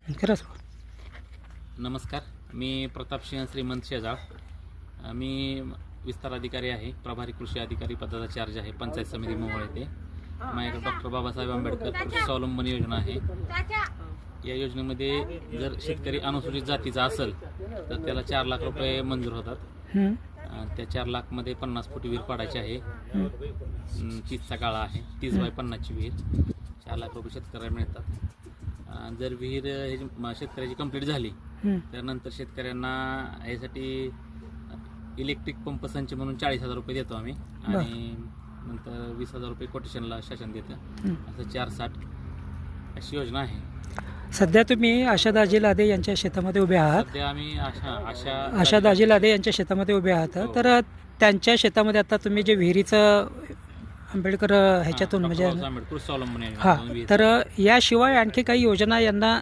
खरंच. नमस्कार, मी प्रतापसिंह श्रीमंत शेजाळ. मी विस्तार अधिकारी आहे, प्रभारी कृषी अधिकारी पदाचा चार्ज आहे, पंचायत समिती मोहोळ येथे. माझ्याकडे डॉक्टर बाबासाहेब आंबेडकर कृषी स्वावलंबन योजना आहे. या योजनेमध्ये जर शेतकरी अनुसूचित जातीचा असेल तर त्याला 4 लाख रुपये मंजूर होतात. त्या 4 लाखमध्ये 50 फूट विहीर पाडायची आहे. 30चा गाळा आहे, 30 बाय 50ची विहीर. 4 लाख रुपये शेतकऱ्याला मिळतात. जर विहीर शेतकऱ्याची कंप्लीट झाली त्यानंतर शेतकऱ्यांना यासाठी इलेक्ट्रिक पंप संच म्हणून 40,000 रुपये देतो आम्ही, आणि नंतर 20,000 रुपये कोटेशनला शासन देतं. असं 460 अशी योजना आहे. सध्या तुम्ही आशादाजी लादे यांच्या शेतामध्ये उभे आहात. सध्या आम्ही आशादाजी लादे यांच्या शेतामध्ये उभे आहात. हो. तर त्यांच्या शेतामध्ये आता तुम्ही जे विहिरीचं आंबेडकर ह्याच्यातून म्हणजे आंबेडकर स्वावलंबन हां, योजना तर याशिवाय आणखी काही योजना यांना